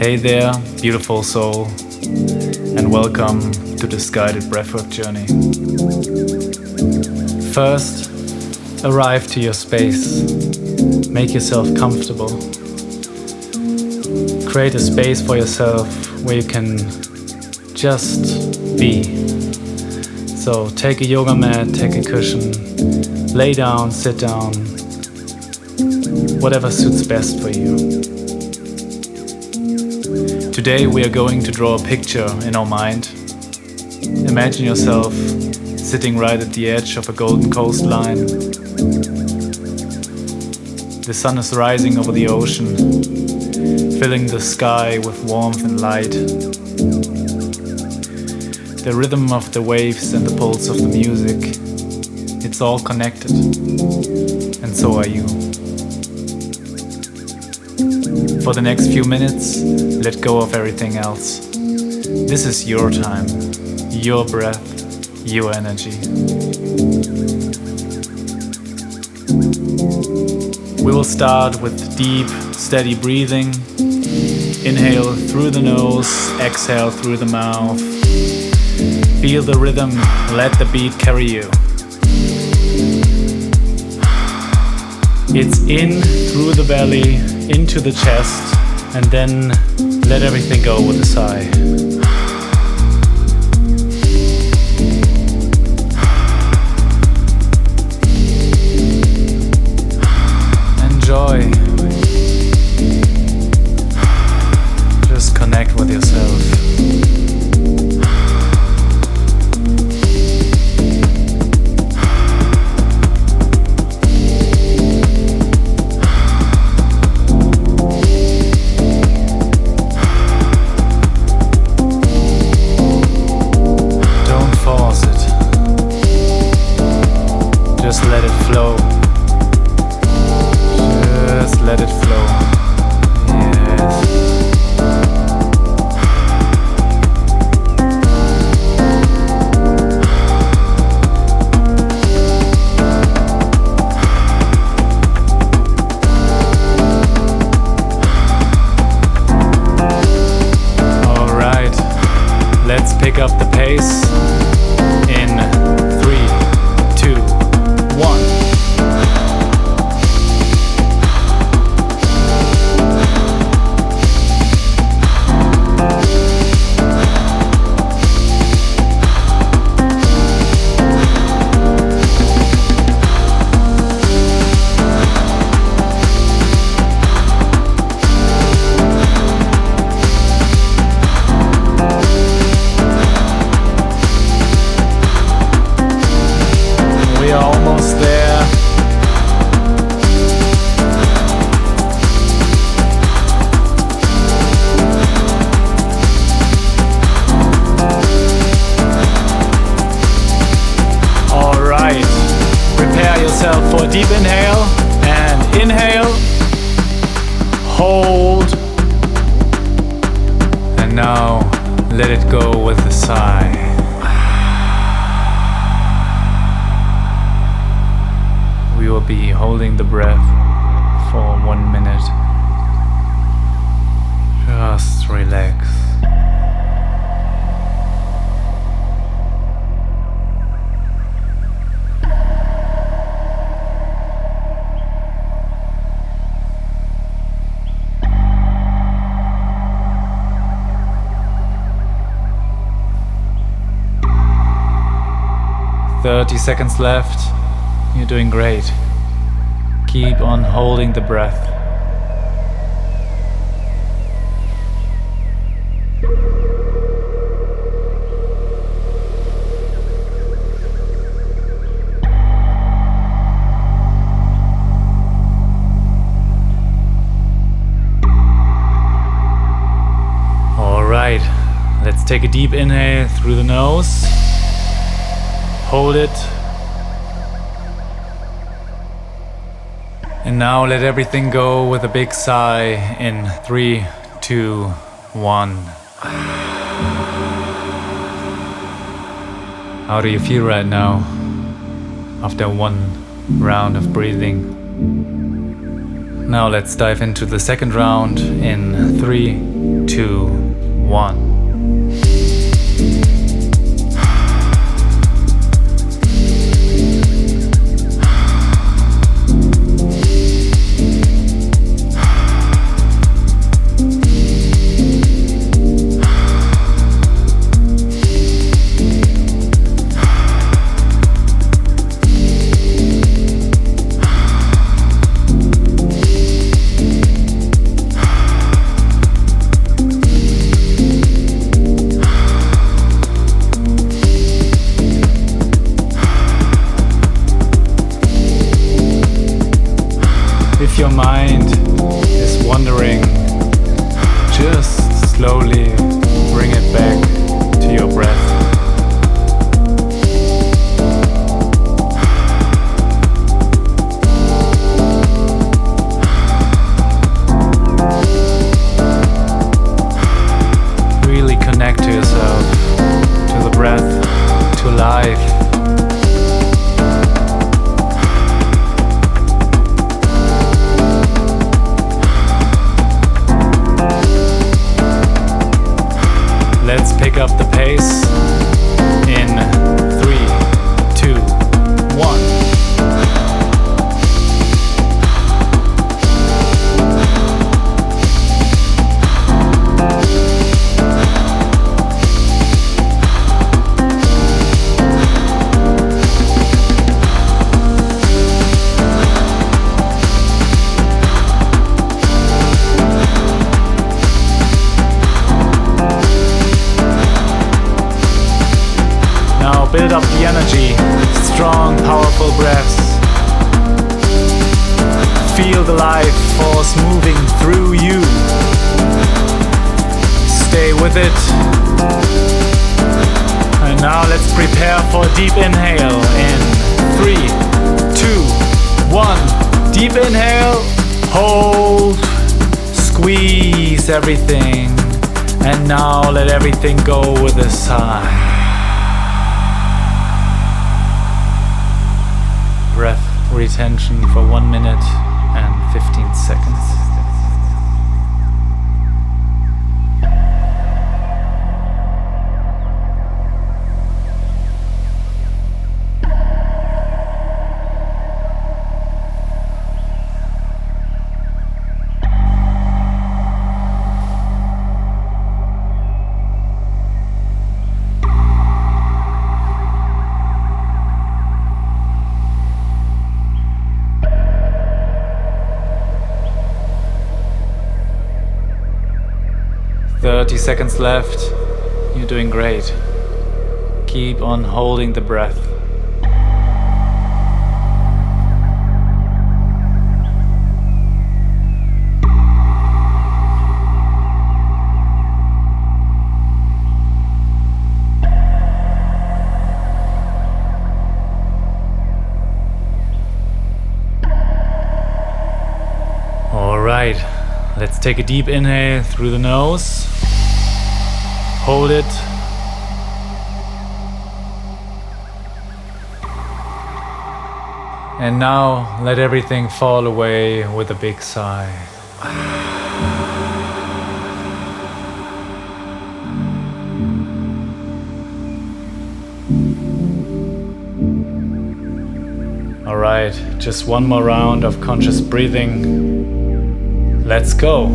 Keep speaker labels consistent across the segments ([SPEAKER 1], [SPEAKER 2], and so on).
[SPEAKER 1] Hey there, beautiful soul, and welcome to this guided breathwork journey. First, arrive to your space. Make yourself comfortable. Create a space for yourself where you can just be. So take a yoga mat, take a cushion, lay down, sit down, whatever suits best for you. Today we are going to draw a picture in our mind. Imagine yourself sitting right at the edge of a golden coastline. The sun is rising over the ocean, filling the sky with warmth and light. The rhythm of the waves and the pulse of the music, it's all connected, and so are you. For the next few minutes, let go of everything else. This is your time, your breath, your energy. We will start with deep, steady breathing. Inhale through the nose, exhale through the mouth. Feel the rhythm, let the beat carry you. It's in through the belly, into the chest, and then let everything go with a sigh. Enjoy. Just connect with yourself. Just let it flow. Just let it flow. Yes. All right. Let's pick up the pace in 3, 2, 1. We are almost there. All right. Prepare yourself for a deep inhale and inhale. Hold. And now let it go with a sigh. We will be holding the breath for 1 minute. Just relax. "30 seconds left. You're doing great. Keep on holding the breath." All right, let's take a deep inhale through the nose. Hold it. And now let everything go with a big sigh in 3, 2, 1. How do you feel right now after one round of breathing? Now let's dive into the second round in 3, 2, 1. If your mind is wandering, just slowly bring it back to your breath. Really connect to yourself, to the breath, to life. Let's pick up the pace in 3, 2, 1. Build up the energy, strong, powerful breaths. Feel the life force moving through you. Stay with it. And now let's prepare for a deep inhale in 3, 2, 1. Deep inhale, hold, squeeze everything. And now let everything go with a sigh. Breath retention for 1 minute and 15 seconds. "30 seconds left. You're doing great. Keep on holding the breath." All right, let's take a deep inhale through the nose. Hold it. And now let everything fall away with a big sigh. All right, just one more round of conscious breathing. Let's go.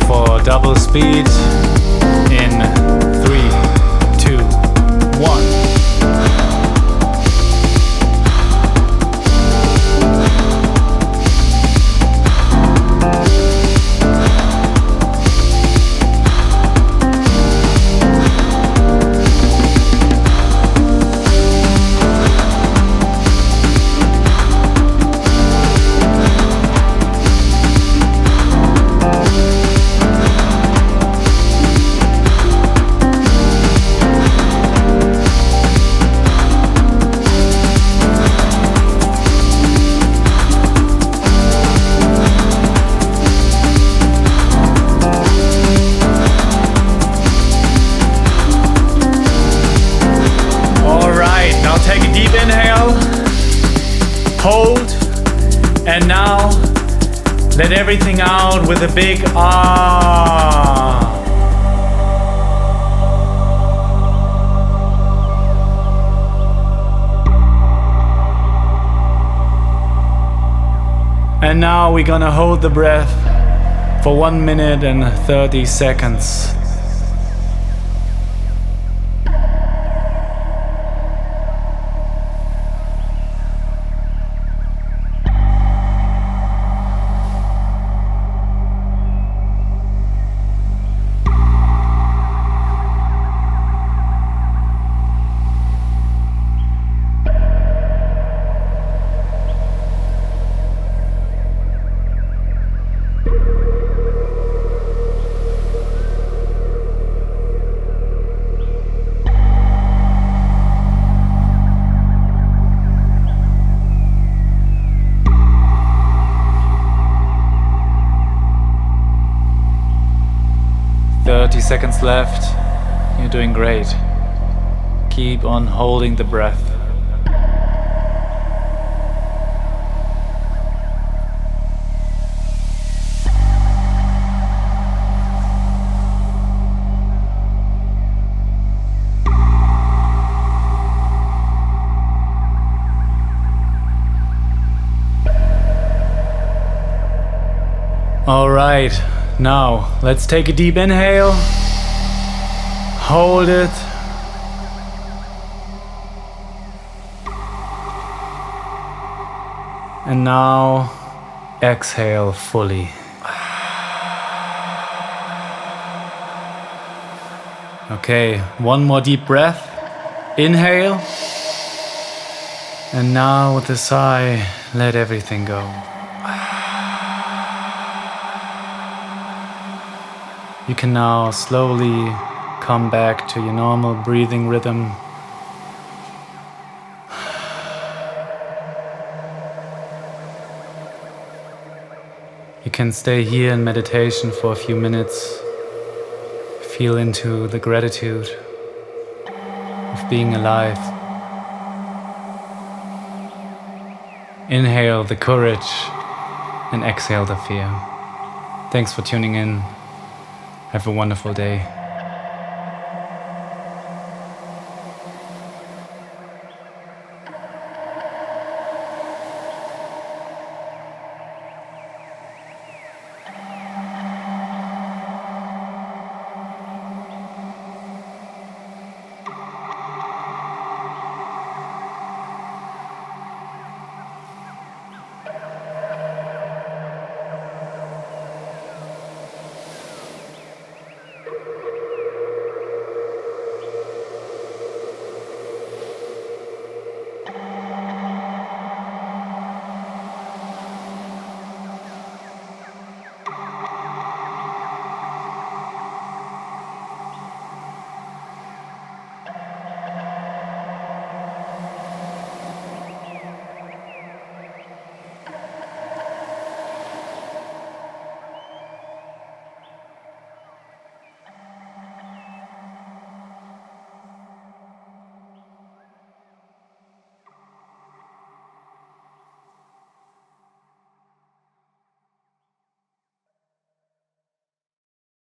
[SPEAKER 1] for double speed in 3, 2, 1. Take a deep inhale, hold, and now let everything out with a big ah. And now we're gonna hold the breath for 1 minute and 30 seconds. Seconds left. You're doing great. Keep on holding the breath. All right, now let's take a deep inhale. Hold it. And now exhale fully. Okay, one more deep breath. Inhale. And now with a sigh, let everything go. You can now slowly come back to your normal breathing rhythm. You can stay here in meditation for a few minutes. Feel into the gratitude of being alive. Inhale the courage and exhale the fear. Thanks for tuning in. Have a wonderful day.